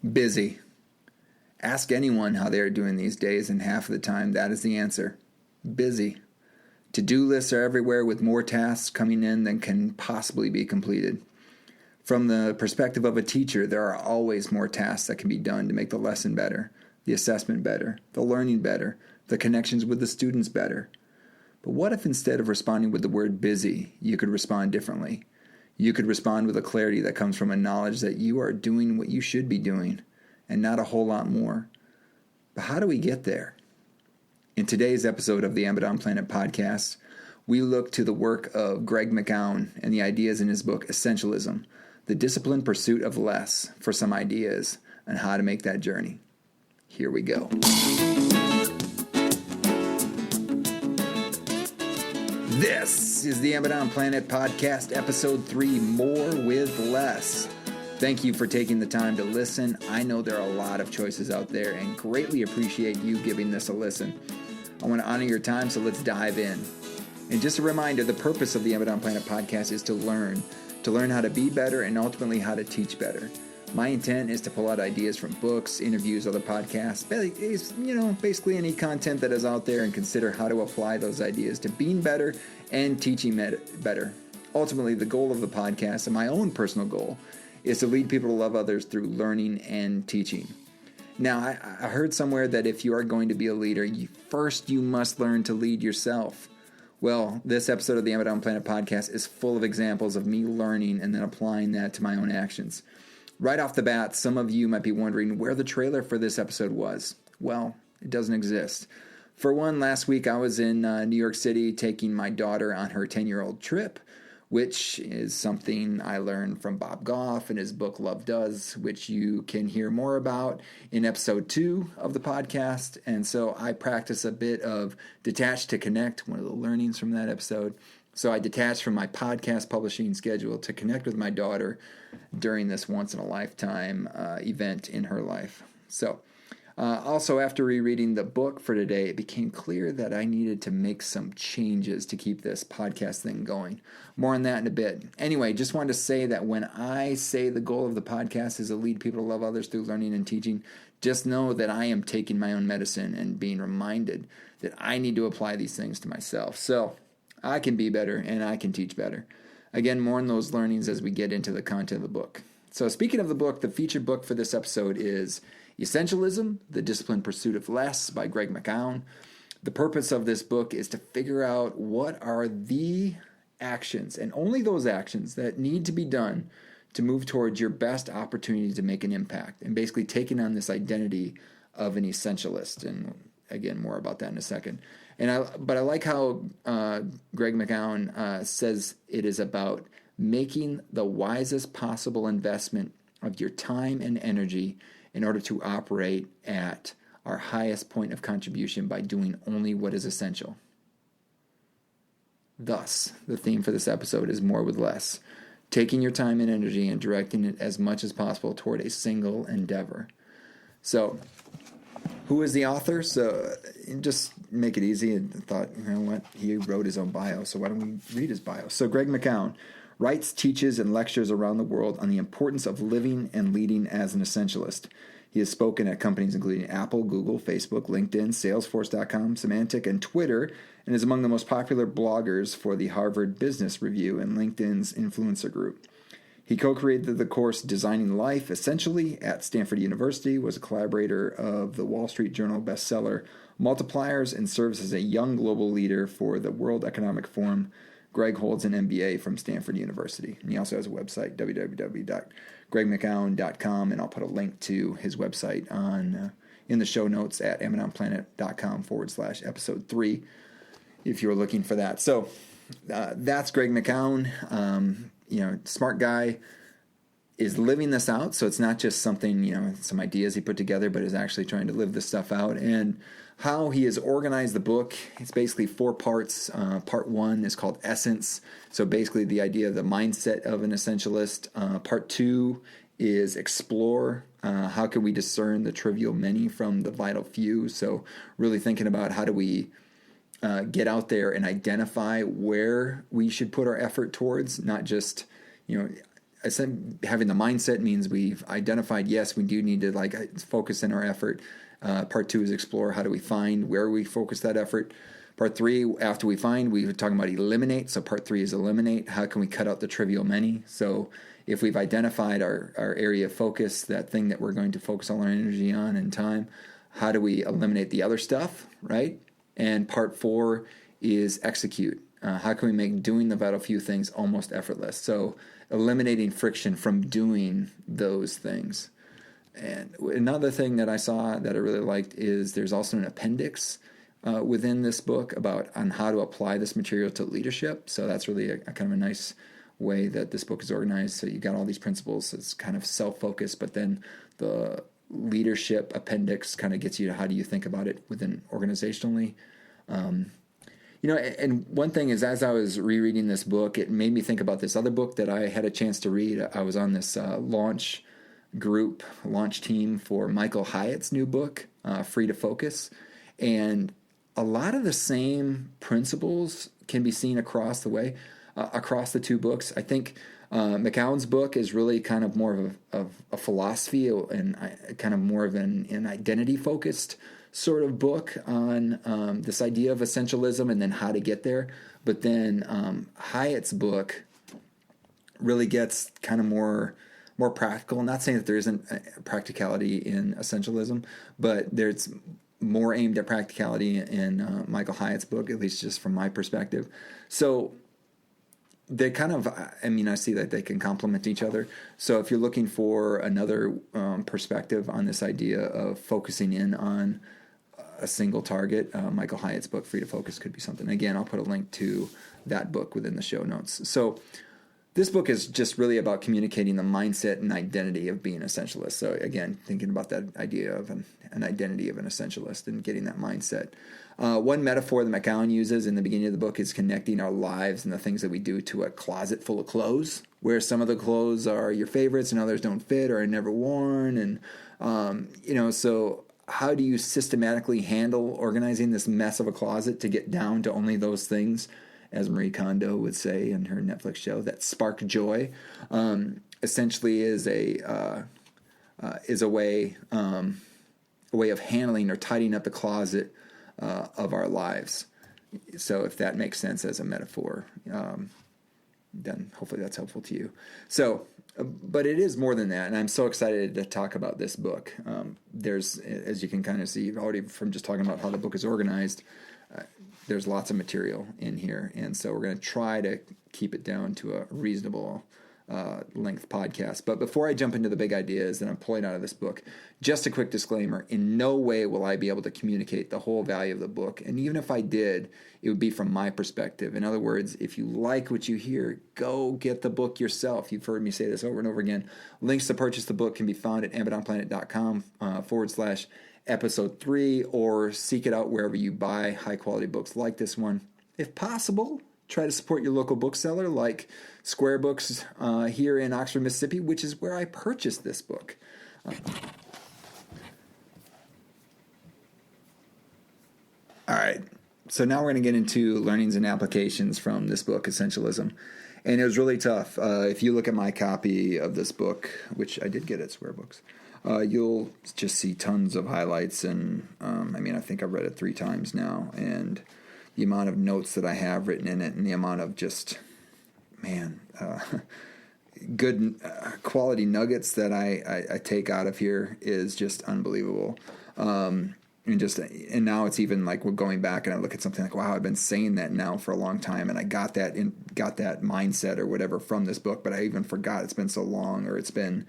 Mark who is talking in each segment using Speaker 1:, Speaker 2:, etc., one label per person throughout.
Speaker 1: Busy. Ask anyone how they are doing these days, and half of the time that is the answer. Busy. To-do lists are everywhere with more tasks coming in than can possibly be completed. From the perspective of a teacher, there are always more tasks that can be done to make the lesson better, the assessment better, the learning better, the connections with the students better. But what if instead of responding with the word busy, you could respond differently? You could respond with a clarity that comes from a knowledge that you are doing what you should be doing, and not a whole lot more. But how do we get there? In today's episode of the Abaddon Planet podcast, we look to the work of Greg McKeown and the ideas in his book, Essentialism, the disciplined pursuit of less, for some ideas on how to make that journey. Here we go. This is the Abaddon Planet podcast, episode 3, More with Less. Thank you for taking the time to listen. I know there are a lot of choices out there and greatly appreciate you giving this a listen. I want to honor your time, so let's dive in. And just a reminder, the purpose of the Abaddon Planet podcast is to learn how to be better and ultimately how to teach better. My intent is to pull out ideas from books, interviews, other podcasts, basically any content that is out there, and consider how to apply those ideas to being better and teaching better. Ultimately, the goal of the podcast and my own personal goal is to lead people to love others through learning and teaching. Now, I heard somewhere that if you are going to be a leader, you must learn to lead yourself. Well, this episode of the Abaddon Planet podcast is full of examples of me learning and then applying that to my own actions. Right off the bat, some of you might be wondering where the trailer for this episode was. Well, it doesn't exist. For one, last week I was in New York City taking my daughter on her 10-year-old trip, which is something I learned from Bob Goff in his book Love Does, which you can hear more about in episode 2 of the podcast. And so I practice a bit of detach to connect, one of the learnings from that episode. So I detached from my podcast publishing schedule to connect with my daughter during this once-in-a-lifetime event in her life. So also, after rereading the book for today, it became clear that I needed to make some changes to keep this podcast thing going. More on that in a bit. Anyway, just wanted to say that when I say the goal of the podcast is to lead people to love others through learning and teaching, just know that I am taking my own medicine and being reminded that I need to apply these things to myself. So I can be better and I can teach better. Again, more on those learnings as we get into the content of the book. So speaking of the book, the featured book for this episode is Essentialism, the Disciplined Pursuit of Less by Greg McKeown. The purpose of this book is to figure out what are the actions, and only those actions, that need to be done to move towards your best opportunity to make an impact, and basically taking on this identity of an essentialist. And again, more about that in a second. But I like how Greg McKeown says it is about making the wisest possible investment of your time and energy in order to operate at our highest point of contribution by doing only what is essential. Thus, the theme for this episode is more with less, taking your time and energy and directing it as much as possible toward a single endeavor. So, who is the author? So, just make it easy. I thought, you know what, he wrote his own bio, so why don't we read his bio? So, Greg McKeown writes, teaches, and lectures around the world on the importance of living and leading as an essentialist. He has spoken at companies including Apple, Google, Facebook, LinkedIn, Salesforce.com, Symantec, and Twitter, and is among the most popular bloggers for the Harvard Business Review and LinkedIn's influencer group. He co-created the course Designing Life Essentially at Stanford University, was a collaborator of the Wall Street Journal bestseller Multipliers, and serves as a young global leader for the World Economic Forum. Greg holds an MBA from Stanford University. And he also has a website, www.gregmckeown.com, and I'll put a link to his website in the show notes at AbaddonPlanet.com/episode 3 if you're looking for that. So that's Greg McKeown. Smart guy, is living this out. So it's not just something, some ideas he put together, but is actually trying to live this stuff out. And how he has organized the book, it's basically 4 parts. Part 1 is called Essence. So basically the idea of the mindset of an essentialist. Part 2 is Explore. How can we discern the trivial many from the vital few? So really thinking about how do we get out there and identify where we should put our effort towards, not just, having the mindset means we've identified, yes, we do need to like focus in our effort. Part 2 is explore. How do we find where we focus that effort? Part 3, after we find, we were talking about eliminate. So part 3 is eliminate. How can we cut out the trivial many? So if we've identified our area of focus, that thing that we're going to focus all our energy on and time, how do we eliminate the other stuff, right? And part 4 is execute. How can we make doing the vital few things almost effortless? So eliminating friction from doing those things. And another thing that I saw that I really liked is there's also an appendix within this book on how to apply this material to leadership. So that's really a kind of a nice way that this book is organized. So you got all these principles. It's kind of self-focused, but then the leadership appendix kind of gets you to how do you think about it within organizationally. And one thing is, as I was rereading this book, it made me think about this other book that I had a chance to read. I was on this launch team for Michael Hyatt's new book, Free to Focus. And a lot of the same principles can be seen across the two books. I think McKeown's book is really kind of more of a philosophy and kind of more of an identity-focused sort of book on this idea of essentialism and then how to get there. But then Hyatt's book really gets kind of more practical. I'm not saying that there isn't practicality in essentialism, but there's more aimed at practicality in Michael Hyatt's book, at least just from my perspective. So they kind of, I see that they can complement each other. So if you're looking for another perspective on this idea of focusing in on a single target, Michael Hyatt's book, Free to Focus, could be something. Again, I'll put a link to that book within the show notes. So this book is just really about communicating the mindset and identity of being an essentialist. So again, thinking about that idea of an identity of an essentialist and getting that mindset. One metaphor that McKeown uses in the beginning of the book is connecting our lives and the things that we do to a closet full of clothes, where some of the clothes are your favorites and others don't fit or are never worn. And, so how do you systematically handle organizing this mess of a closet to get down to only those things, as Marie Kondo would say in her Netflix show, that spark joy? Essentially is a way of handling or tidying up the closet of our lives. So if that makes sense as a metaphor, then hopefully that's helpful to you. So, but it is more than that, and I'm so excited to talk about this book. There's, as you can kind of see already from just talking about how the book is organized, there's lots of material in here, and so we're going to try to keep it down to a reasonable length podcast. But before I jump into the big ideas that I'm pulling out of this book, just a quick disclaimer: in no way will I be able to communicate the whole value of the book, and even if I did, it would be from my perspective. In other words, if you like what you hear, go get the book yourself. You've heard me say this over and over again. Links to purchase the book can be found at amazonplanet.com /episode 3, or seek it out wherever you buy high-quality books like this one. If possible, try to support your local bookseller like Square Books here in Oxford, Mississippi, which is where I purchased this book. All right, so now we're going to get into learnings and applications from this book, Essentialism. And it was really tough. If you look at my copy of this book, which I did get at Square Books, you'll just see tons of highlights. And I think I've read it 3 times now. And the amount of notes that I have written in it and the amount of just, good quality nuggets that I take out of here is just unbelievable. And now it's even like we're going back and I look at something like, wow, I've been saying that now for a long time, and I got that mindset or whatever from this book, but I even forgot. It's been so long, or it's been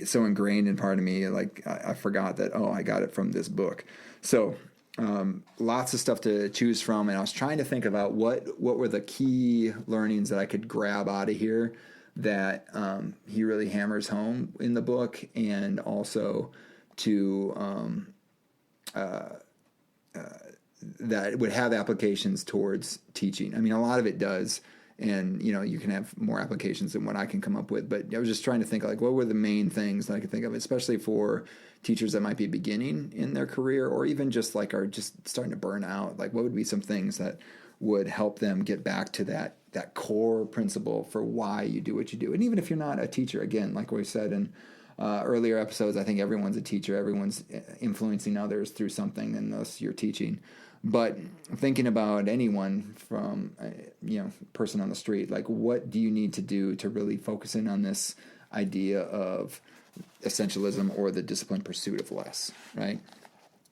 Speaker 1: so ingrained in part of me, like I forgot that, I got it from this book. So lots of stuff to choose from, and I was trying to think about what were the key learnings that I could grab out of here that he really hammers home in the book, and also to that would have applications towards teaching. I mean, a lot of it does, and you can have more applications than what I can come up with. But I was just trying to think, like, what were the main things that I could think of, especially for teachers that might be beginning in their career, or even just like are just starting to burn out. Like, what would be some things that would help them get back to that core principle for why you do what you do. And even if you're not a teacher, again, like we said in earlier episodes, I think everyone's a teacher. Everyone's influencing others through something, unless you're teaching. But thinking about anyone from, person on the street, like, what do you need to do to really focus in on this idea of essentialism or the disciplined pursuit of less, right?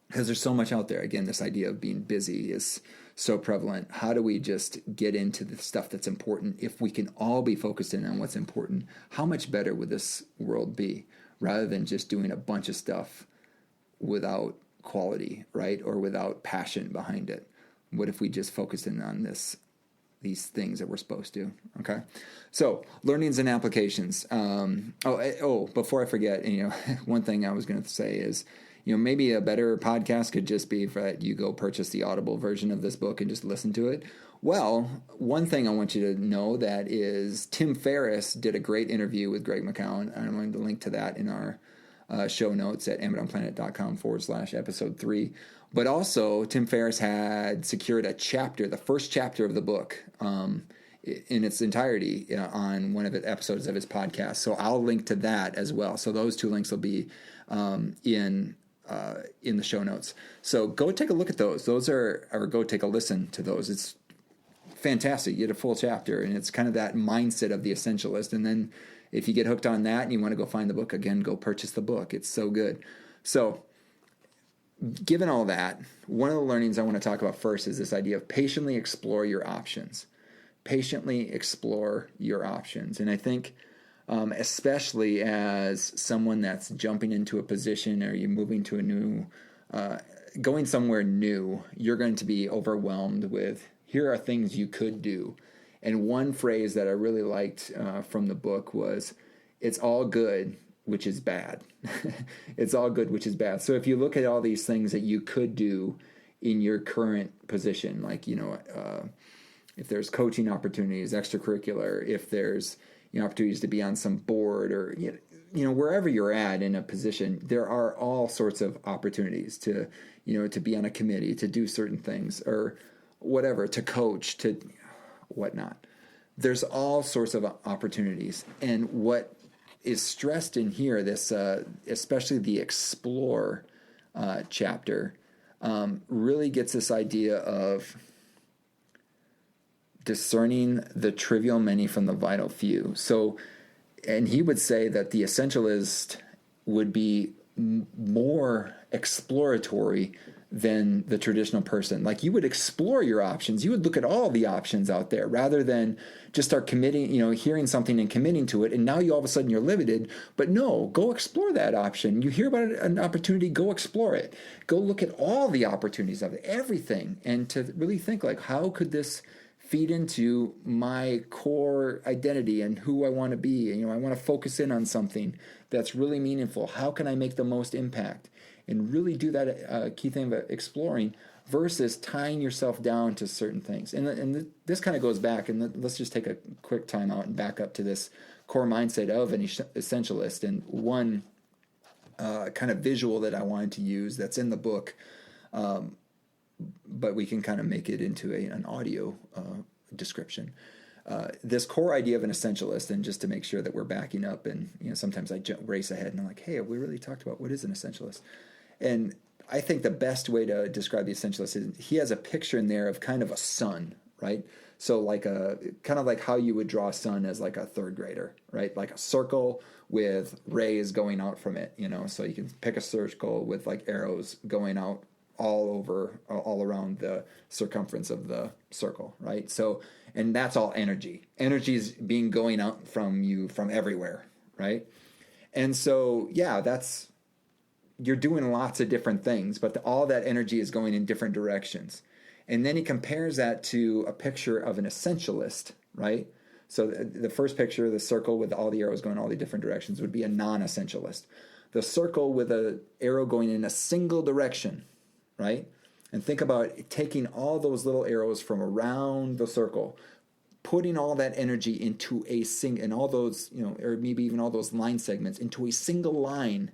Speaker 1: Because there's so much out there. Again, this idea of being busy is so prevalent. How do we just get into the stuff that's important? If we can all be focused in on what's important, how much better would this world be, rather than just doing a bunch of stuff without quality, right? Or without passion behind it? What if we just focused in on these things that we're supposed to? Okay. So learnings and applications. Before I forget, one thing I was going to say is, maybe a better podcast could just be that you go purchase the Audible version of this book and just listen to it. Well, one thing I want you to know that is Tim Ferriss did a great interview with Greg McKeown. I'm going to link to that in our show notes at amazonplanet.com/episode 3. But also, Tim Ferriss had secured the first chapter of the book in its entirety on one of the episodes of his podcast. So I'll link to that as well. So those two links will be in the show notes. So go take a look at those. Or go take a listen to those. It's fantastic. You get a full chapter, and it's kind of that mindset of the essentialist. And then if you get hooked on that and you want to go find the book, again, go purchase the book. It's so good. So given all that, one of the learnings I want to talk about first is this idea of patiently explore your options. Patiently explore your options. And I think especially as someone that's jumping into a position, or you're moving to going somewhere new, you're going to be overwhelmed with, here are things you could do. And one phrase that I really liked from the book was, it's all good, which is bad. It's all good, which is bad. So if you look at all these things that you could do in your current position, like, if there's coaching opportunities, extracurricular, if there's opportunities to be on some board, or wherever you're at in a position, there are all sorts of opportunities to be on a committee, to do certain things, or whatever, to coach, to whatnot. There's all sorts of opportunities. And what is stressed in here, this especially the explore chapter, really gets this idea of discerning the trivial many from the vital few. So, and he would say that the essentialist would be more exploratory than the traditional person. Like, you would explore your options. You would look at all the options out there, rather than just start committing, hearing something and committing to it. And now all of a sudden you're limited. But no, go explore that option. You hear about an opportunity, go explore it. Go look at all the opportunities of it, everything. And to really think, like, how could this feed into my core identity and who I want to be? I want to focus in on something that's really meaningful. How can I make the most impact? And really do that key thing of exploring, versus tying yourself down to certain things. And this kind of goes back, and let's just take a quick time out and back up to this core mindset of an essentialist. And one kind of visual that I wanted to use that's in the book, but we can kind of make it into an audio description. This core idea of an essentialist, and just to make sure that we're backing up, and sometimes I race ahead and I'm like, hey, have we really talked about what is an essentialist? And I think the best way to describe the essentialist is, he has a picture in there of kind of a sun, right? So like kind of like how you would draw a sun as like a third grader, right? Like a circle with rays going out from it, so you can pick a circle with like arrows going out all around the circumference of the circle, right? So, and that's all energy. Energy is being going out from you from everywhere, right? And so, you're doing lots of different things, but all that energy is going in different directions. And then he compares that to a picture of an essentialist, right? So the first picture, the circle with all the arrows going all the different directions, would be a non-essentialist. The circle with an arrow going in a single direction, right? And think about taking all those little arrows from around the circle, putting all that energy into and all those, or maybe even all those line segments into a single line,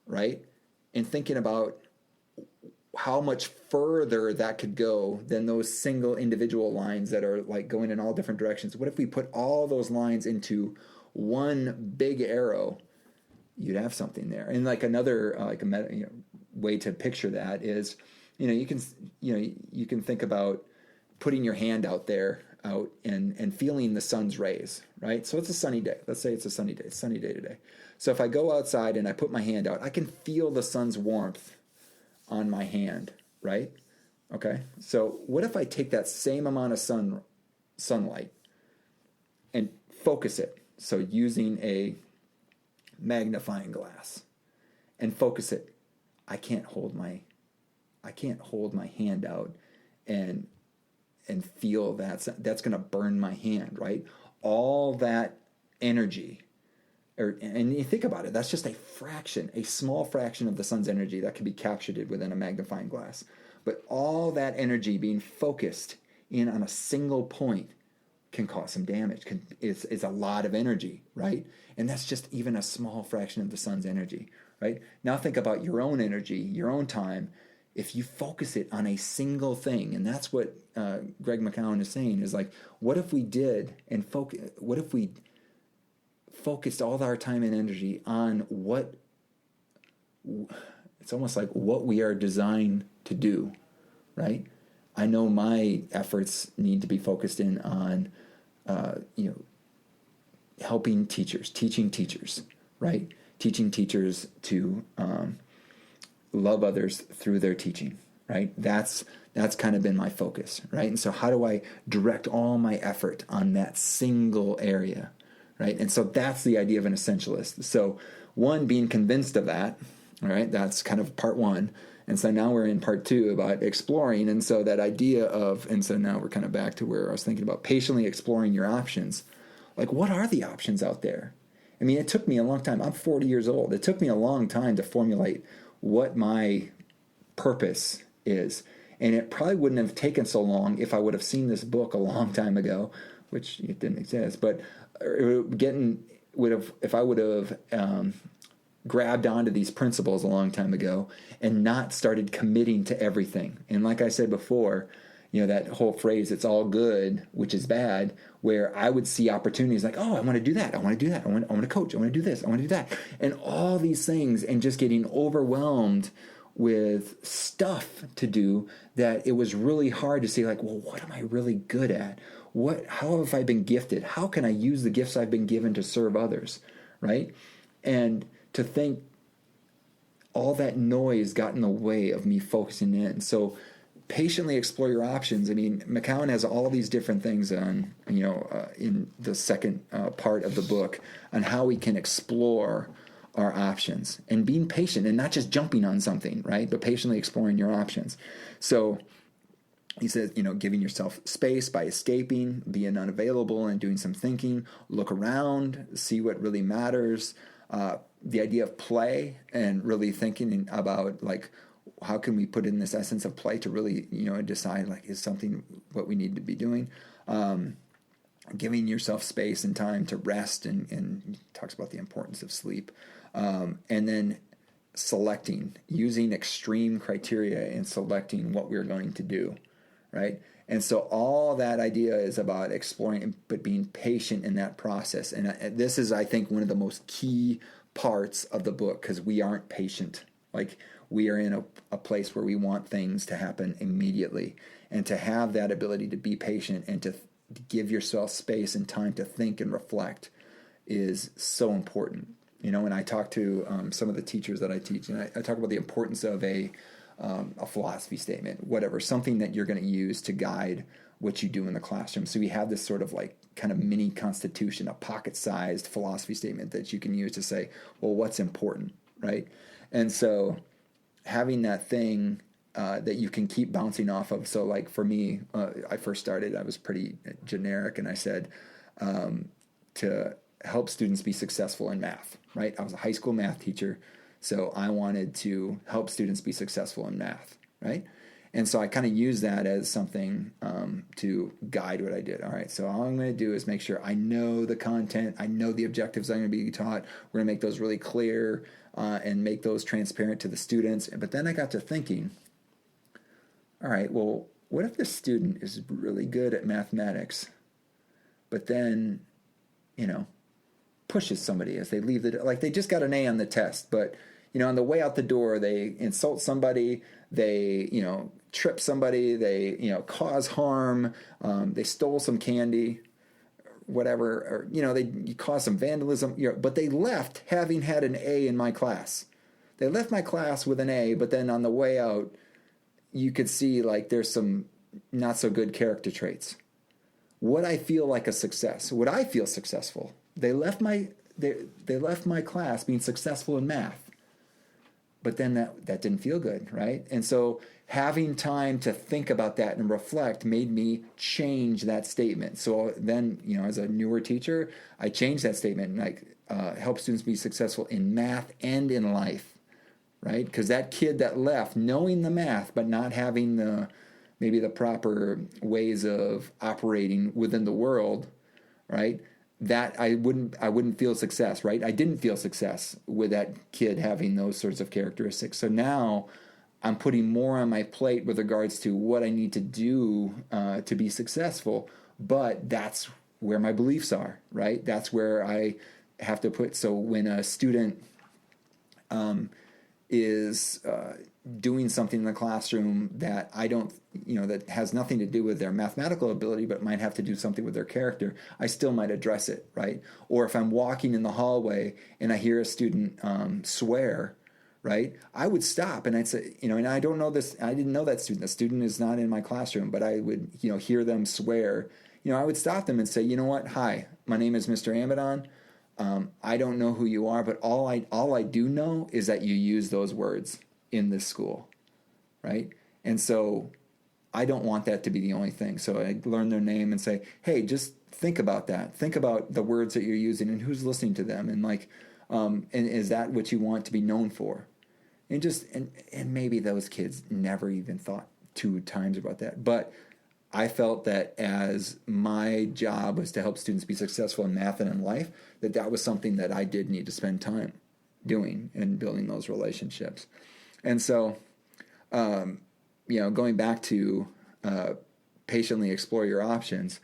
Speaker 1: right? And thinking about how much further that could go than those single individual lines that are like going in all different directions. What if we put all those lines into one big arrow? You'd have something there. And like another way to picture that is, you can think about putting your hand out and feeling the sun's rays, right? So it's a sunny day. Let's say it's a sunny day. It's a sunny day today. So if I go outside and I put my hand out, I can feel the sun's warmth on my hand, right? Okay. So what if I take that same amount of sunlight and focus it? So using a magnifying glass and focus it. I can't hold my hand out and feel that's going to burn my hand, right? All that energy, and you think about it, that's just a small fraction of the sun's energy that can be captured within a magnifying glass. But all that energy being focused in on a single point can cause some damage. It's a lot of energy, right? And that's just even a small fraction of the sun's energy, right? Now think about your own energy, your own time. If you focus it on a single thing, and that's what Greg McKeown is saying, is like, what if we focused all our time and energy on it's almost like what we are designed to do, right? I know my efforts need to be focused in on, helping teachers, teaching teachers, right? Teaching teachers to love others through their teaching, right? That's kind of been my focus, right? And so how do I direct all my effort on that single area, right? And so that's the idea of an essentialist. So one, being convinced of that, all right, that's kind of part one. And so now we're in part two about exploring. And so that idea and so now we're kind of back to where I was thinking about patiently exploring your options. Like, what are the options out there? I mean, it took me a long time. I'm 40 years old. It took me a long time to formulate what my purpose is. And it probably wouldn't have taken so long if I would have seen this book a long time ago, which it didn't exist. But if I would have grabbed onto these principles a long time ago and not started committing to everything. And like I said before, that whole phrase, it's all good, which is bad, where I would see opportunities like, oh, I want to do that. I want to do that. I want to coach. I want to do this. I want to do that. And all these things, and just getting overwhelmed with stuff to do that it was really hard to see, like, well, what am I really good at? How have I been gifted? How can I use the gifts I've been given to serve others, right? And to think all that noise got in the way of me focusing in. So patiently explore your options. I mean, McKeown has all these different things on, in the second part of the book on how we can explore our options and being patient and not just jumping on something, right? But patiently exploring your options. So he says, giving yourself space by escaping, being unavailable and doing some thinking, look around, see what really matters. The idea of play and really thinking about, like, how can we put in this essence of play to really, decide, like, is something what we need to be doing? Giving yourself space and time to rest, and talks about the importance of sleep. And then using extreme criteria in selecting what we're going to do, right? And so all that idea is about exploring, but being patient in that process. And this is, I think, one of the most key parts of the book, because we aren't patient. Like, we are in a place where we want things to happen immediately. And to have that ability to be patient and to give yourself space and time to think and reflect is so important. And I talk to some of the teachers that I teach, and I talk about the importance of a philosophy statement, whatever, something that you're going to use to guide what you do in the classroom. So we have this sort of like kind of mini constitution, a pocket-sized philosophy statement that you can use to say, well, what's important, right? And so having that thing that you can keep bouncing off of. So like for me, I first started, I was pretty generic, and I said to help students be successful in math, right? I was a high school math teacher, so I wanted to help students be successful in math, right? And so I kind of used that as something to guide what I did. All right, so all I'm going to do is make sure I know the content, I know the objectives I'm going to be taught. We're going to make those really clear and make those transparent to the students. But then I got to thinking, all right, well, what if this student is really good at mathematics, but then, pushes somebody as they leave like they just got an A on the test, but, on the way out the door, they insult somebody, they, trip somebody, they, cause harm, they stole some candy, whatever, or, they caused some vandalism, but they left having had an A in my class. They left my class with an A, but then on the way out, you could see like there's some not so good character traits. Would I feel like a success? Would I feel successful? They left my class being successful in math, but then that didn't feel good, right? And so having time to think about that and reflect made me change that statement. So then, as a newer teacher, I changed that statement and like help students be successful in math and in life. Right? Because that kid that left knowing the math but not having maybe the proper ways of operating within the world, right? That I wouldn't feel success, right? I didn't feel success with that kid having those sorts of characteristics. So now I'm putting more on my plate with regards to what I need to do to be successful, but that's where my beliefs are, right? That's where I have to put. So when a student is doing something in the classroom that I don't, that has nothing to do with their mathematical ability, but might have to do something with their character, I still might address it, right? Or if I'm walking in the hallway and I hear a student swear, right, I would stop and I'd say, and I don't know this, I didn't know that student. The student is not in my classroom, but I would, hear them swear. I would stop them and say, you know what, hi, my name is Mr. Amadon. I don't know who you are, but all I do know is that you use those words in this school, right? And so I don't want that to be the only thing. So I learn their name and say, hey, just think about that. Think about the words that you're using and who's listening to them, and and is that what you want to be known for? And maybe those kids never even thought 2 times about that, but I felt that as my job was to help students be successful in math and in life, that was something that I did need to spend time doing and building those relationships. And so, going back to patiently explore your options,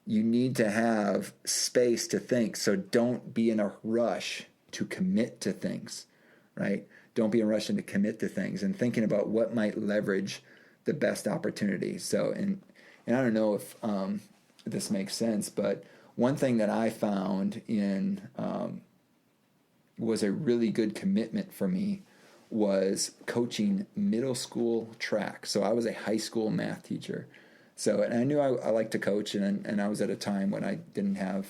Speaker 1: you need to have space to think. So don't be in a rush to commit to things, right? Don't be in a rush to commit to things and thinking about what might leverage the best opportunity. So, and I don't know if this makes sense, but one thing that I found was a really good commitment for me was coaching middle school track. So I was a high school math teacher. So, and I knew I liked to coach, and I was at a time when I didn't have,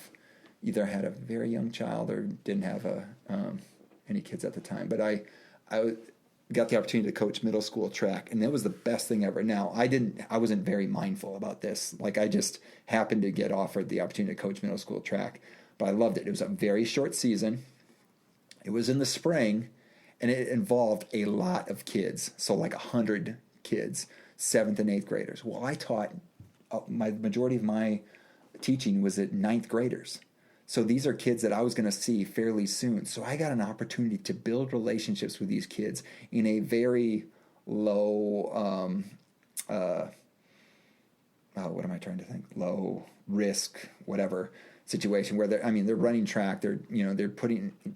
Speaker 1: either had a very young child or didn't have any kids at the time. But I got the opportunity to coach middle school track, and that was the best thing ever. Now, I wasn't very mindful about this. Like, I just happened to get offered the opportunity to coach middle school track, but I loved it. It was a very short season. It was in the spring, and it involved a lot of kids. So like 100 kids, 7th and 8th graders. Well, I taught, my majority of my teaching was at 9th graders. So these are kids that I was going to see fairly soon. So I got an opportunity to build relationships with these kids in a very low, what am I trying to think? Low risk, whatever situation where they're running track. They're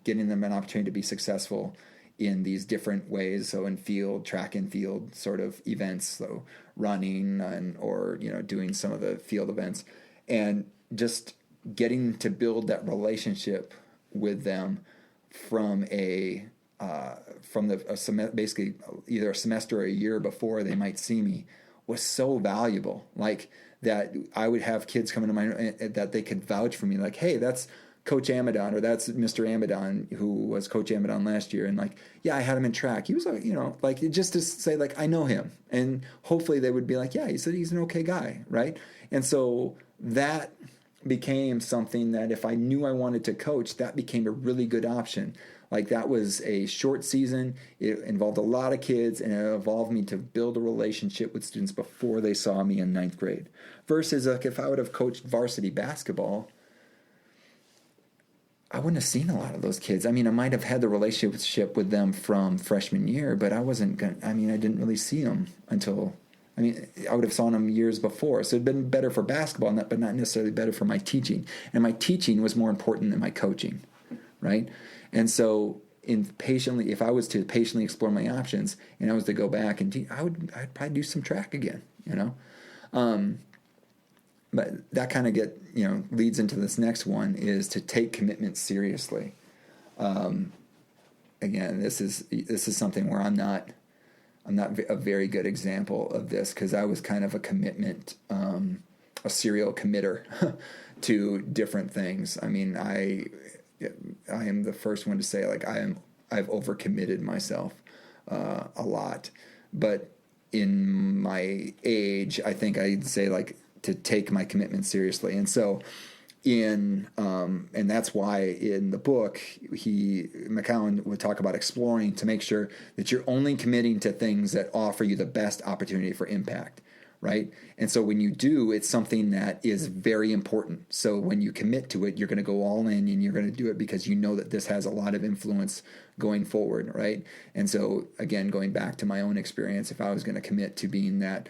Speaker 1: getting them an opportunity to be successful in these different ways. So in track and field sort of events, so running or doing some of the field events, and just getting to build that relationship with them from basically either a semester or a year before they might see me was so valuable. Like that, I would have kids come into my that they could vouch for me, like, hey, that's Coach Amadon, or that's Mr. Amadon, who was Coach Amadon last year, and like, yeah, I had him in track. He was, like, just to say, like, I know him, and hopefully they would be like, yeah, he said he's an okay guy, right? And so that became something that if I knew I wanted to coach, that became a really good option. Like, that was a short season. It involved a lot of kids, and it involved me to build a relationship with students before they saw me in 9th grade. Versus, like, if I would have coached varsity basketball, I wouldn't have seen a lot of those kids. I might have had the relationship with them from freshman year, but I didn't really see them until I mean, I would have saw him years before. So it'd been better for basketball, but not necessarily better for my teaching. And my teaching was more important than my coaching, right? And so if I was to patiently explore my options and I was to go back and teach, I'd probably do some track again, But that kind of leads into this next one, is to take commitment seriously. Again, this is something where I'm not a very good example of this, because I was kind of a serial committer to different things. I mean, I am the first one to say, like, I've overcommitted myself a lot, but in my age, I think I'd say, like, to take my commitment seriously. And so and that's why in the book, McKeown would talk about exploring to make sure that you're only committing to things that offer you the best opportunity for impact, right? And so when you do, it's something that is very important. So when you commit to it, you're going to go all in, and you're going to do it because you know that this has a lot of influence going forward, right? And so, again, going back to my own experience, if I was going to commit to being that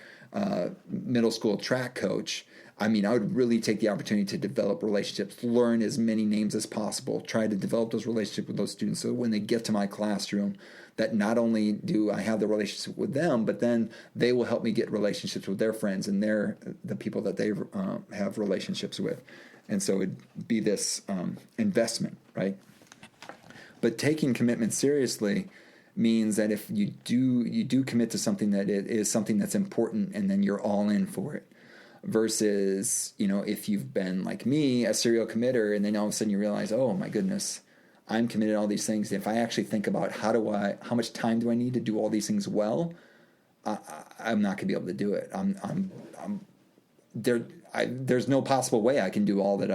Speaker 1: middle school track coach, I mean, I would really take the opportunity to develop relationships, learn as many names as possible, try to develop those relationships with those students, so when they get to my classroom, that not only do I have the relationship with them, but then they will help me get relationships with their friends and the people that they have relationships with. And so it'd be this investment, right? But taking commitment seriously means that if you do commit to something, that it is something that's important, and then you're all in for it. Versus, if you've been like me, a serial committer, and then all of a sudden you realize, oh my goodness, I'm committed to all these things. If I actually think about how much time do I need to do all these things well, I'm not going to be able to do it. There's no possible way I can do all that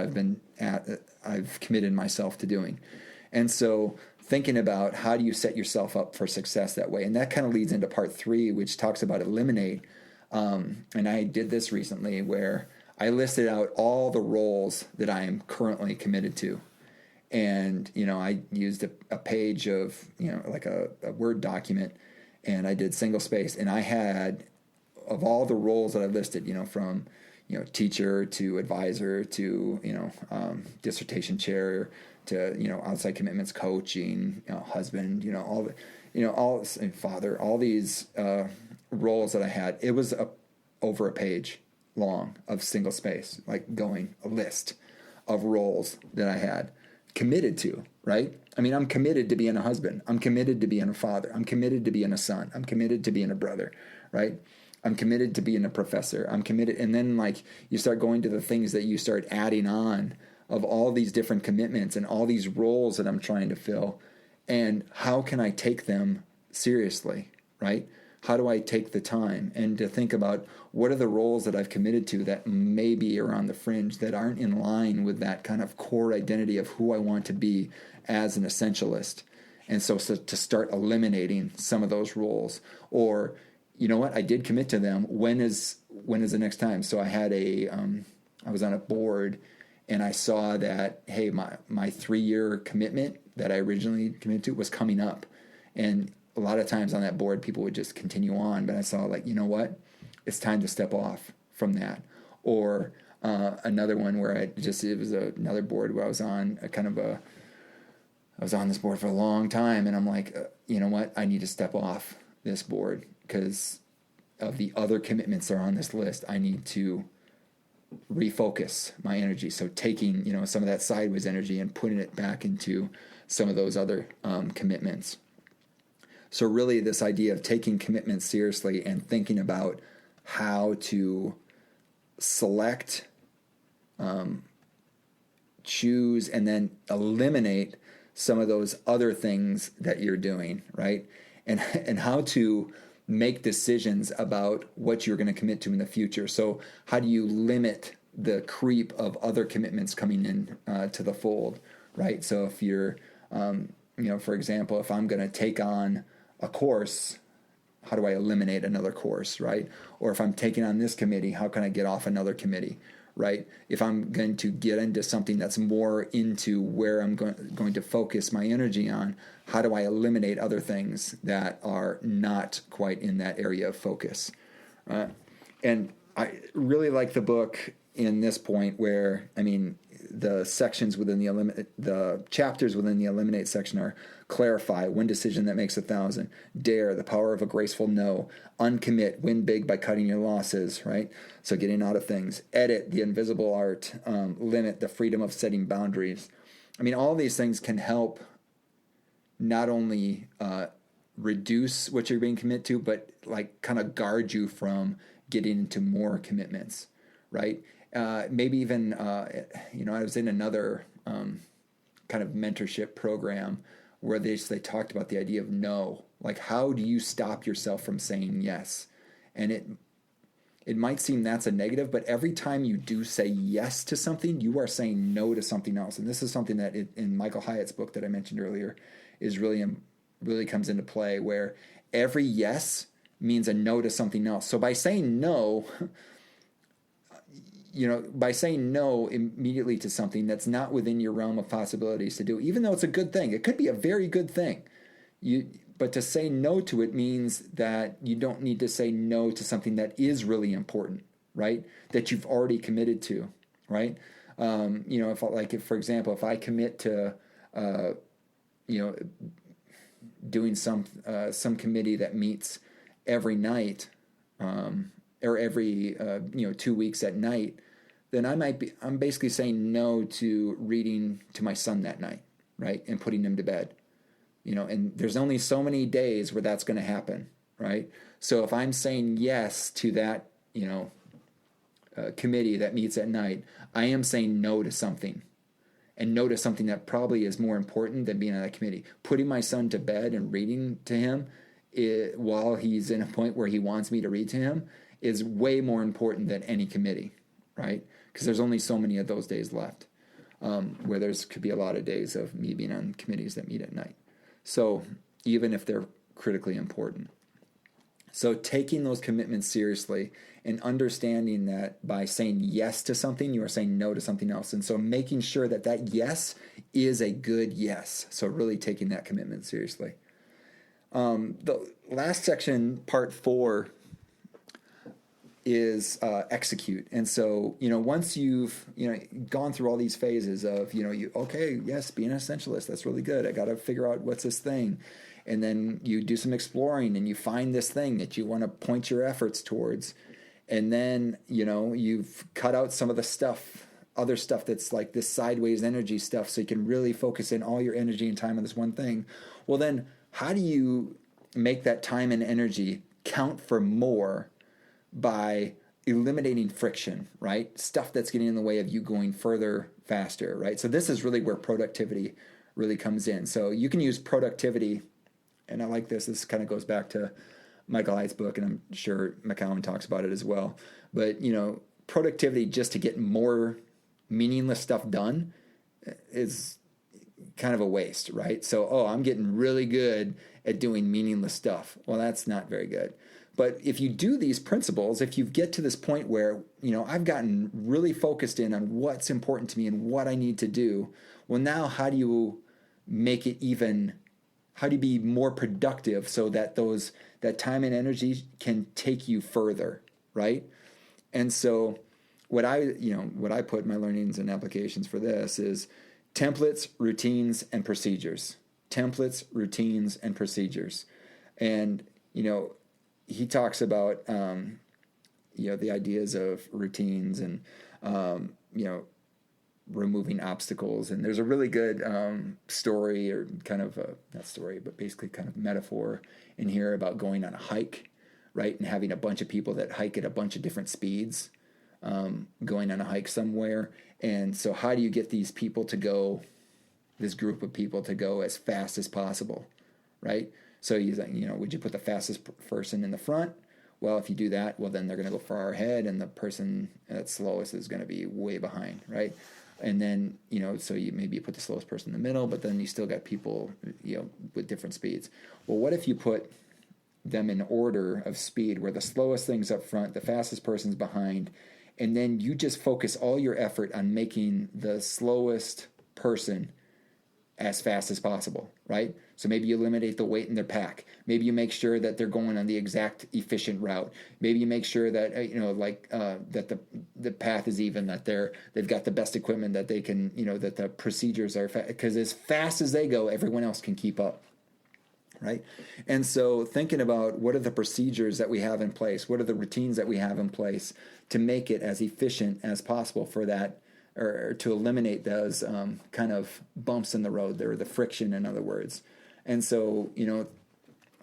Speaker 1: I've committed myself to doing. And so thinking about how do you set yourself up for success that way. And that kind of leads into part 3, which talks about eliminate. And I did this recently, where I listed out all the roles that I am currently committed to. And, I used a page of, like a Word document, and I did single space. And I had, of all the roles that I listed, from, teacher to advisor to, dissertation chair to, outside commitments, coaching, husband, father, all these roles that I had, it was over a page long of single space, like a list of roles that I had committed to, right? I mean, I'm committed to being a husband. I'm committed to being a father. I'm committed to being a son. I'm committed to being a brother, right? I'm committed to being a professor. I'm committed. And then, like, you start going to the things that you start adding on of all these different commitments and all these roles that I'm trying to fill. And how can I take them seriously, right? How do I take the time and to think about what are the roles that I've committed to that maybe are on the fringe, that aren't in line with that kind of core identity of who I want to be as an essentialist. And so to start eliminating some of those roles, or, you know what, I did commit to them. When is the next time? So I had I was on a board, and I saw that, hey, my 3-year commitment that I originally committed to was coming up. And a lot of times on that board, people would just continue on, but I saw, like, you know what, it's time to step off from that. Or another one where it was another board where I was on I was on this board for a long time, and I'm like, you know what, I need to step off this board because of the other commitments that are on this list. I need to refocus my energy. So taking, some of that sideways energy and putting it back into some of those other commitments. So really this idea of taking commitment seriously and thinking about how to select, choose, and then eliminate some of those other things that you're doing, right? And how to make decisions about what you're going to commit to in the future. So how do you limit the creep of other commitments coming in to the fold, right? So if you're, for example, if I'm going to take on a course, how do I eliminate another course, right? Or if I'm taking on this committee, how can I get off another committee, right? If I'm going to get into something that's more into where I'm going to focus my energy on, how do I eliminate other things that are not quite in that area of focus, right? And I really like the book in this point where, I mean, the sections within the chapters within the eliminate section are clarify, one decision that makes 1,000, dare, the power of a graceful no, uncommit, win big by cutting your losses, right? So getting out of things, edit, the invisible art, limit, the freedom of setting boundaries. I mean, all these things can help not only reduce what you're being committed to, but like kind of guard you from getting into more commitments, right? Maybe even, I was in another kind of mentorship program where they talked about the idea of no. Like, how do you stop yourself from saying yes? And it might seem that's a negative, but every time you do say yes to something, you are saying no to something else. And this is something that in Michael Hyatt's book that I mentioned earlier is really comes into play, where every yes means a no to something else. So by saying no, by saying no immediately to something that's not within your realm of possibilities to do, even though it's a good thing, it could be a very good thing. But to say no to it means that you don't need to say no to something that is really important, right? That you've already committed to, right? If for example, if I commit to, doing some committee that meets every night, or every 2 weeks at night, then I'm basically saying no to reading to my son that night, right? And putting him to bed. And there's only so many days where that's going to happen, right? So if I'm saying yes to that, committee that meets at night, I am saying no to something, and no to something that probably is more important than being on that committee. Putting my son to bed and reading to him while he's in a point where he wants me to read to him is way more important than any committee, right? Because there's only so many of those days left, where could be a lot of days of me being on committees that meet at night. So even if they're critically important. So taking those commitments seriously and understanding that by saying yes to something, you are saying no to something else. And so making sure that yes is a good yes. So really taking that commitment seriously. The last section, part 4, is execute. And so, once you've, gone through all these phases of, okay, yes, being an essentialist, that's really good. I got to figure out what's this thing. And then you do some exploring and you find this thing that you want to point your efforts towards. And then, you've cut out some of the other stuff that's like this sideways energy stuff, so you can really focus in all your energy and time on this one thing. Well, then how do you make that time and energy count for more? By eliminating friction, right? Stuff that's getting in the way of you going further, faster, right? So this is really where productivity really comes in. So you can use productivity, and I like this. This kind of goes back to Michael Hyatt's book, and I'm sure McKeown talks about it as well. But, productivity just to get more meaningless stuff done is kind of a waste, right? So, I'm getting really good at doing meaningless stuff. Well, that's not very good. But if you do these principles, if you get to this point where, I've gotten really focused in on what's important to me and what I need to do, well, now how do you be more productive so that that time and energy can take you further, right? And so what I put in my learnings and applications for this is templates, routines, and procedures. Templates, routines, and procedures. And, he talks about, the ideas of routines and, removing obstacles. And there's a really good story, or kind of not story, but basically kind of metaphor in here about going on a hike, right? And having a bunch of people that hike at a bunch of different speeds, going on a hike somewhere. And so how do you get this group of people to go as fast as possible, right? So would you put the fastest person in the front? Well, if you do that, well, then they're going to go far ahead, and the person that's slowest is going to be way behind, right? And then, so maybe you put the slowest person in the middle, but then you still got people, with different speeds. Well, what if you put them in order of speed, where the slowest thing's up front, the fastest person's behind, and then you just focus all your effort on making the slowest person as fast as possible, right? So maybe you eliminate the weight in their pack. Maybe you make sure that they're going on the exact efficient route. Maybe you make sure that that the path is even, that they've got the best equipment, that they can, that the procedures are because as fast as they go, everyone else can keep up, right? And so thinking about what are the procedures that we have in place, what are the routines that we have in place to make it as efficient as possible for that, or to eliminate those kind of bumps in the road there, the friction, in other words. And so,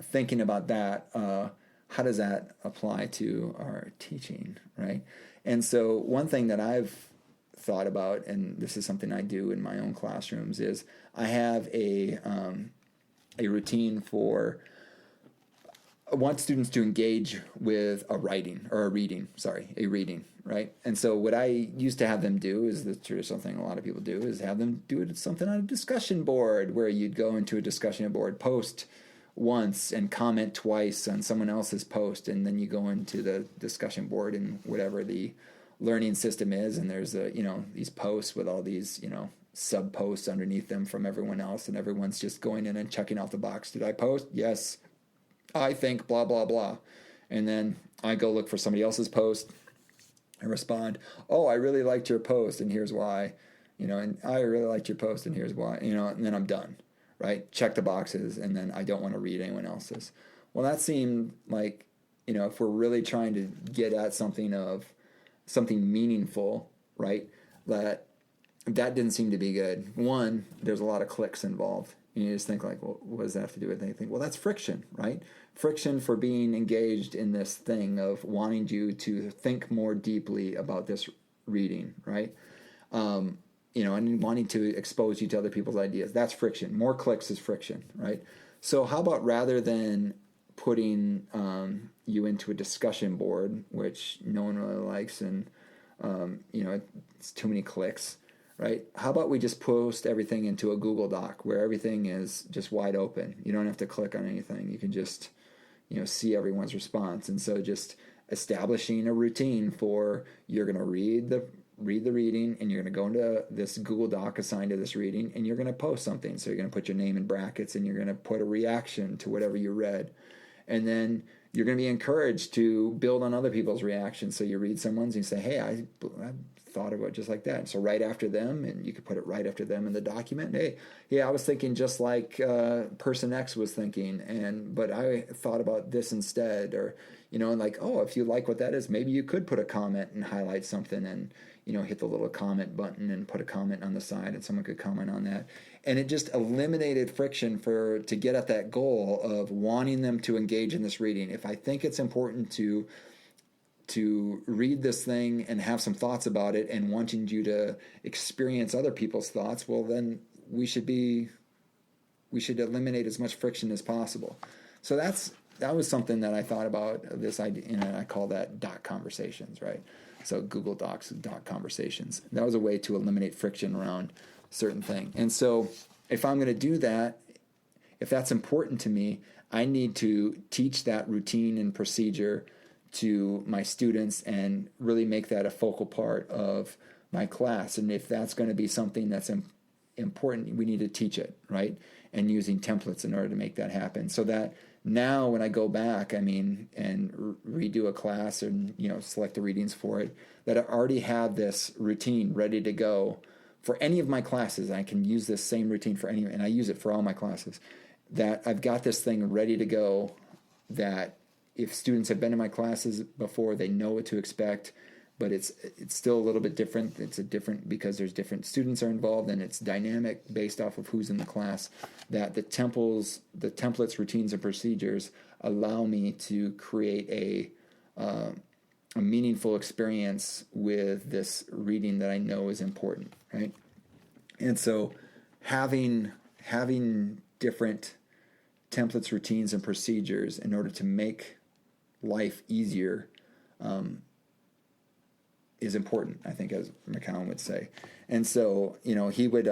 Speaker 1: thinking about that, how does that apply to our teaching, right? And so one thing that I've thought about, and this is something I do in my own classrooms, is I have a routine for, I want students to engage with a reading, right? And so what I used to have them do is the traditional thing a lot of people do, is have them do something on a discussion board, where you'd go into a discussion board, post once and comment twice on someone else's post, and then you go into the discussion board and whatever the learning system is, and there's these posts with all these sub posts underneath them from everyone else, and everyone's just going in and checking off the box. Did I post? Yes. I think blah blah blah. And then I go look for somebody else's post and respond, oh, I really liked your post and here's why, and I really liked your post and here's why, and then I'm done, right? Check the boxes, and then I don't want to read anyone else's. Well, that seemed like, if we're really trying to get at something meaningful, right, that didn't seem to be good. One, there's a lot of clicks involved. And you just think like, well, what does that have to do with anything? Well, that's friction, right? Friction for being engaged in this thing of wanting you to think more deeply about this reading, right? And wanting to expose you to other people's ideas. That's friction. More clicks is friction, right? So how about, rather than putting you into a discussion board, which no one really likes, and it's too many clicks, right? How about we just post everything into a Google Doc where everything is just wide open? You don't have to click on anything. You can just, see everyone's response. And so just establishing a routine for, you're going to read the reading, and you're going to go into this Google Doc assigned to this reading, and you're going to post something. So you're going to put your name in brackets, and you're going to put a reaction to whatever you read. And then you're going to be encouraged to build on other people's reactions. So you read someone's and you say, hey, I thought about it just like that. And so right after them, and you could put it right after them in the document. Hey, yeah, I was thinking just like person X was thinking, but I thought about this instead. Or, and like, oh, if you like what that is, maybe you could put a comment and highlight something, and hit the little comment button and put a comment on the side, and someone could comment on that. And it just eliminated friction to get at that goal of wanting them to engage in this reading. If I think it's important to read this thing and have some thoughts about it, and wanting you to experience other people's thoughts, well, then we should eliminate as much friction as possible. So that was something that I thought about, this idea, and I call that doc conversations, right? So Google Docs, doc conversations. That was a way to eliminate friction around certain thing. And so if I'm going to do that, if that's important to me, I need to teach that routine and procedure to my students and really make that a focal part of my class. And if that's going to be something that's important, we need to teach it, right? And using templates in order to make that happen. So that now when I go back, and redo a class and, select the readings for it, that I already have this routine ready to go for any of my classes. I can use this same routine for any, and I use it for all my classes, that I've got this thing ready to go, that if students have been in my classes before, they know what to expect, but it's still a little bit different. It's different because there's different students are involved, and it's dynamic based off of who's in the class, that the templates, routines, and procedures allow me to create a meaningful experience with this reading that I know is important, right? And so having different templates, routines, and procedures in order to make life easier is important, I think, as McKeown would say. And so, he would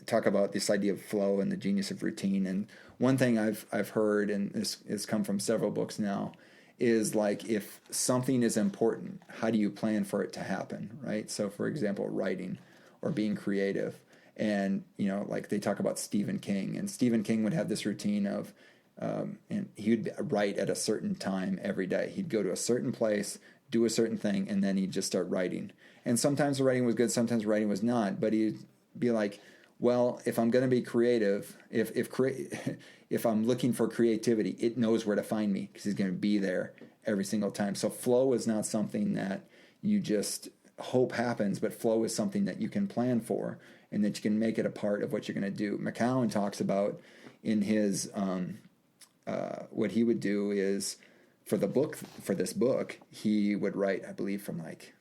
Speaker 1: talk about this idea of flow and the genius of routine. And one thing I've heard, and this has come from several books now, is like, if something is important, how do you plan for it to happen, right? So for example, writing or being creative. And, like they talk about Stephen King, and Stephen King would have this routine of, and he would write at a certain time every day. He'd go to a certain place, do a certain thing, and then he'd just start writing. And sometimes the writing was good, sometimes the writing was not, but he'd be like, well, if I'm going to be creative, if I'm looking for creativity, it knows where to find me because he's going to be there every single time. So flow is not something that you just hope happens, but flow is something that you can plan for and that you can make it a part of what you're going to do. McKeown talks about in his what he would do is for this book, he would write, I believe, from like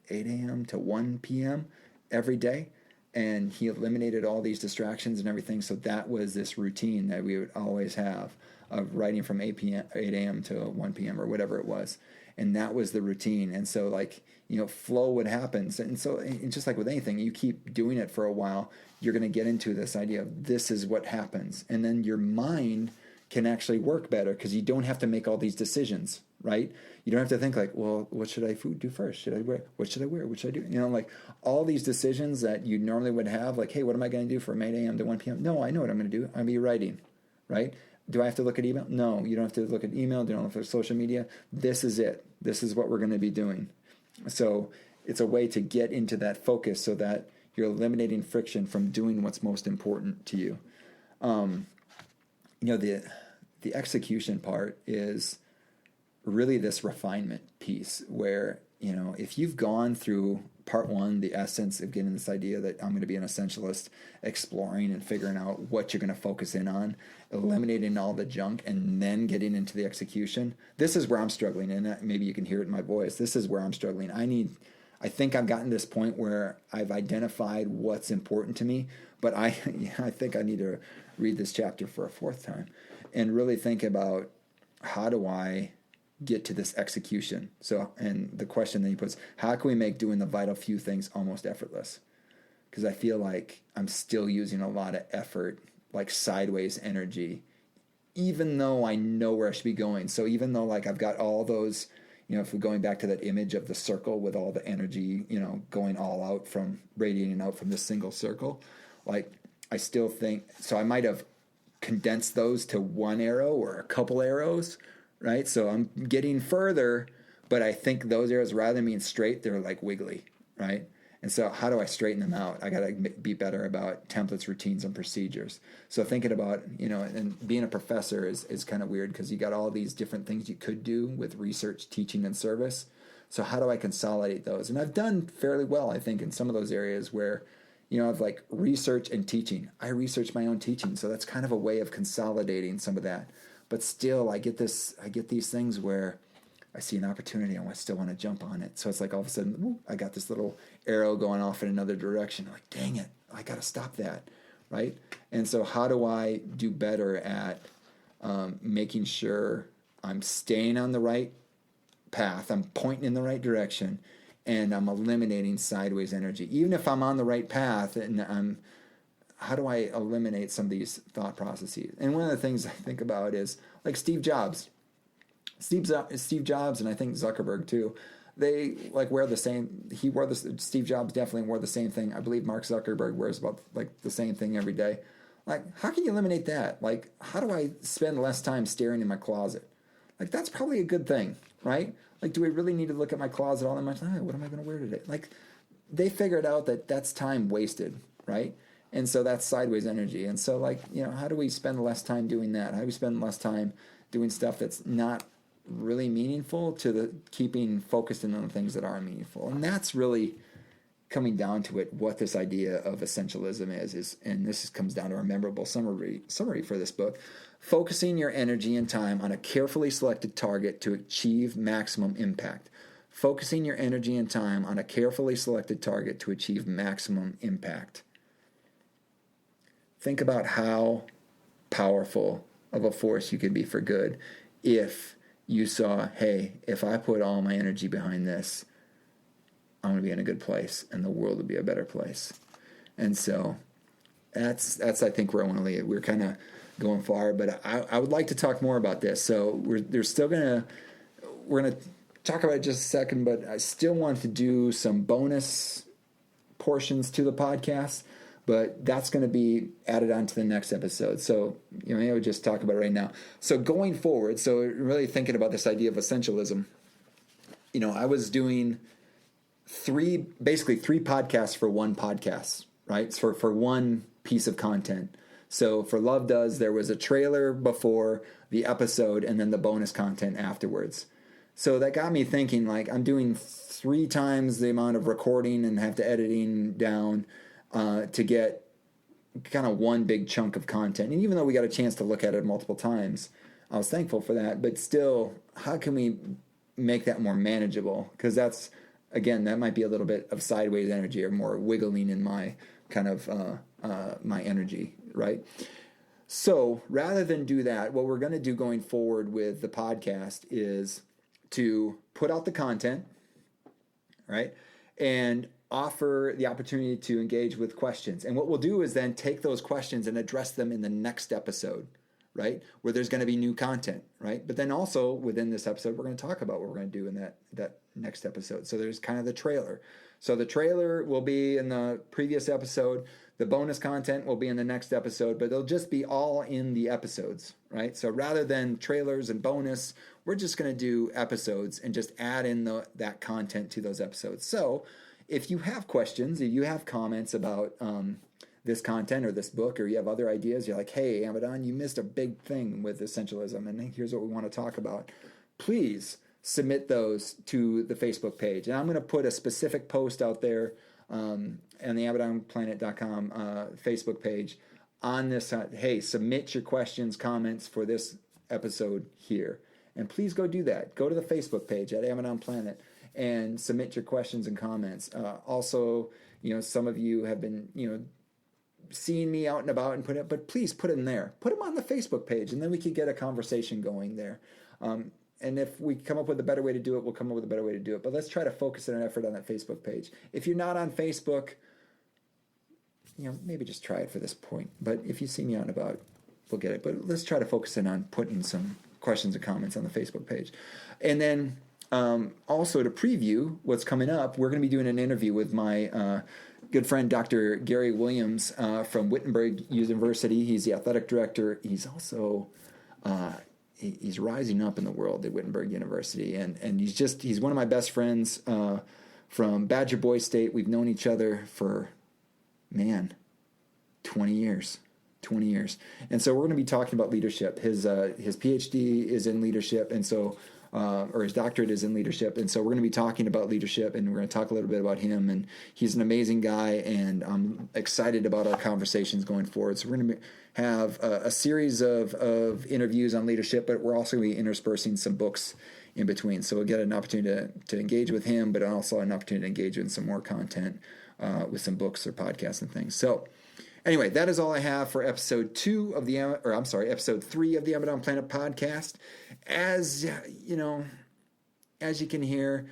Speaker 1: 8 a.m. to 1 p.m. every day. And he eliminated all these distractions and everything. So that was this routine that we would always have of writing from 8 a.m. to 1 p.m. or whatever it was. And that was the routine. And so flow would happen. And so and just like with anything, you keep doing it for a while, you're going to get into this idea of this is what happens. And then your mind can actually work better because you don't have to make all these decisions, right? You don't have to think like, well, what should I do first? What should I wear? What should I do? Like all these decisions that you normally would have, like, hey, what am I going to do from 8 a.m. to 1 p.m.? No, I know what I'm going to do. I'm going to be writing, right? Do I have to look at email? No, you don't have to look at email. You don't have to look at social media. This is it. This is what we're going to be doing. So it's a way to get into that focus so that you're eliminating friction from doing what's most important to you. The execution part is really this refinement piece where, if you've gone through part one, the essence of getting this idea that I'm going to be an essentialist, exploring and figuring out what you're going to focus in on, eliminating all the junk, and then getting into the execution. This is where I'm struggling, and maybe you can hear it in my voice. This is where I'm struggling. I think I've gotten to this point where I've identified what's important to me, but I think I need to read this chapter for a fourth time and really think about how do I get to this execution. So, and the question that he puts, how can we make doing the vital few things almost effortless? Because I feel like I'm still using a lot of effort, like sideways energy, even though I know where I should be going. So even though like I've got all those, if we're going back to that image of the circle with all the energy, going all out from radiating out from this single circle, like I still think, so I might have condensed those to one arrow or a couple arrows, right? So I'm getting further, but I think those arrows, rather than being straight, they're like wiggly, right? And so how do I straighten them out? I got to be better about templates, routines, and procedures. So thinking about, and being a professor is kind of weird because you got all these different things you could do with research, teaching, and service. So how do I consolidate those? And I've done fairly well, I think, in some of those areas where, I've like research and teaching. I research my own teaching. So that's kind of a way of consolidating some of that. But still, I get these things where I see an opportunity and I still want to jump on it. So it's like all of a sudden, I got this little arrow going off in another direction. I'm like, dang it, I got to stop that, right? And so how do I do better at making sure I'm staying on the right path, I'm pointing in the right direction, and I'm eliminating sideways energy. Even if I'm on the right path and how do I eliminate some of these thought processes? And one of the things I think about is like Steve Jobs. Steve Jobs and I think Zuckerberg too, they like wear the same. Steve Jobs definitely wore the same thing. I believe Mark Zuckerberg wears about like the same thing every day. Like, how can you eliminate that? Like, how do I spend less time staring in my closet? Like, that's probably a good thing, right? Like, do we really need to look at my closet all the time? What am I going to wear today? Like, they figured out that that's time wasted, right? And so that's sideways energy. And so, like, how do we spend less time doing that? How do we spend less time doing stuff that's not really meaningful to the keeping focused in on the things that are meaningful? And that's really coming down to it, what this idea of essentialism is, and this comes down to our memorable summary for this book: focusing your energy and time on a carefully selected target to achieve maximum impact. Focusing your energy and time on a carefully selected target to achieve maximum impact. Think about how powerful of a force you could be for good if you saw, hey, if I put all my energy behind this, I'm going to be in a good place and the world will be a better place. And so that's I think where I want to leave. We're kind of going far, but I would like to talk more about this. So we're going to talk about it just a second, but I still want to do some bonus portions to the podcast. but that's going to be added on to the next episode. So, maybe I would just talk about it right now. So going forward, so really thinking about this idea of essentialism, I was doing three podcasts for one podcast, right? For one piece of content. So for Love Does, there was a trailer before the episode and then the bonus content afterwards. So that got me thinking, like, I'm doing 3 times the amount of recording and have to editing down to get kind of one big chunk of content. And even though we got a chance to look at it multiple times, I was thankful for that. But still, how can we make that more manageable? Because that's, again, that might be a little bit of sideways energy or more wiggling in my kind of my energy, right? So rather than do that, what we're going to do going forward with the podcast is to put out the content, right? And offer the opportunity to engage with questions. And what we'll do is then take those questions and address them in the next episode, right? Where there's going to be new content, right? But then also within this episode, we're going to talk about what we're going to do in that next episode. So there's kind of the trailer. So the trailer will be in the previous episode. The bonus content will be in the next episode, but they'll just be all in the episodes, right? So rather than trailers and bonus, we're just going to do episodes and just add in that content to those episodes. So if you have questions, if you have comments about this content or this book, or you have other ideas, you're like, hey, Amadon, you missed a big thing with Essentialism, and here's what we want to talk about. Please submit those to the Facebook page. And I'm going to put a specific post out there on the AmadonPlanet.com Facebook page on this. Hey, submit your questions, comments for this episode here. And please go do that. Go to the Facebook page at Amadon Planet and submit your questions and comments. Also, some of you have been, seeing me out and about and put it, but please put them there. Put them on the Facebook page, and then we can get a conversation going there. And if we come up with a better way to do it, we'll come up with a better way to do it. But let's try to focus an effort on that Facebook page. If you're not on Facebook, maybe just try it for this point. But if you see me out and about, we'll get it. But let's try to focus in on putting some questions and comments on the Facebook page. And then also to preview what's coming up, we're going to be doing an interview with my good friend, Dr. Gary Williams from Wittenberg University. He's the athletic director. He's also he's rising up in the world at Wittenberg University, and he's one of my best friends from Badger Boy State. We've known each other for 20 years. And so we're going to be talking about leadership. His PhD is in leadership, and so or his doctorate is in leadership, and so we're going to be talking about leadership, and we're going to talk a little bit about him. And he's an amazing guy, and I'm excited about our conversations going forward. So we're going to have a series of interviews on leadership, but we're also going to be interspersing some books in between. So we'll get an opportunity to engage with him, but also an opportunity to engage in some more content with some books or podcasts and things. So anyway, that is all I have for episode 3 of the Amadon Planet podcast. As you can hear,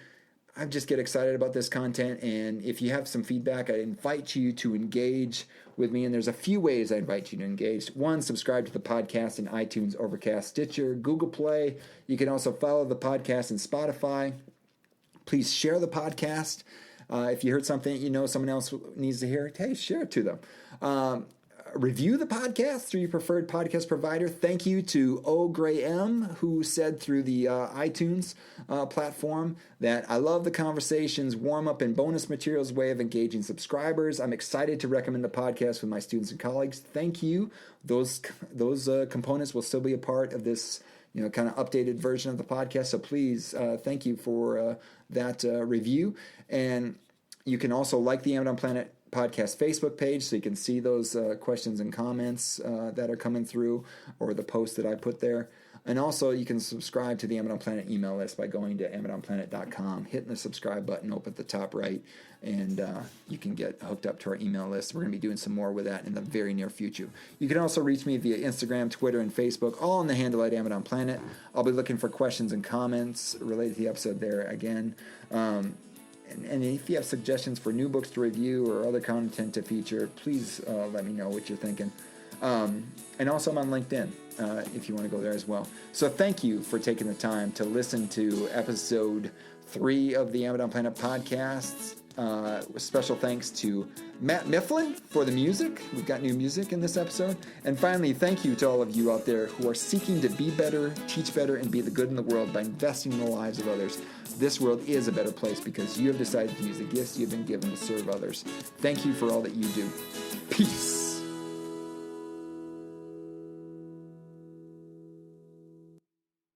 Speaker 1: I just get excited about this content, and if you have some feedback, I invite you to engage with me, and there's a few ways I invite you to engage. 1, subscribe to the podcast in iTunes, Overcast, Stitcher, Google Play. You can also follow the podcast in Spotify. Please share the podcast. If you heard something someone else needs to hear, hey, share it to them. Review the podcast through your preferred podcast provider. Thank you to O. Gray M, who said through the iTunes platform that I love the conversations, warm up, and bonus materials way of engaging subscribers. I'm excited to recommend the podcast with my students and colleagues. Thank you. Those components will still be a part of this kind of updated version of the podcast. So please, thank you for that review. And you can also like the Amadon Planet podcast Facebook page so you can see those questions and comments that are coming through, or the posts that I put there. And also you can subscribe to the Amadon Planet email list by going to AmadonPlanet.com, hitting the subscribe button up at the top right, and you can get hooked up to our email list. We're going to be doing some more with that in the very near future. You can also reach me via Instagram, Twitter, and Facebook, all on the handle at Amadon Planet. I'll be looking for questions and comments related to the episode there again. And if you have suggestions for new books to review or other content to feature, please let me know what you're thinking. And also I'm on LinkedIn if you want to go there as well. So thank you for taking the time to listen to episode 3 of the Amadon Planet podcasts. Special thanks to Matt Mifflin for the music. We've got new music in this episode. And finally, thank you to all of you out there who are seeking to be better, teach better, and be the good in the world by investing in the lives of others. This world is a better place because you have decided to use the gifts you've been given to serve others. Thank you for all that you do. Peace.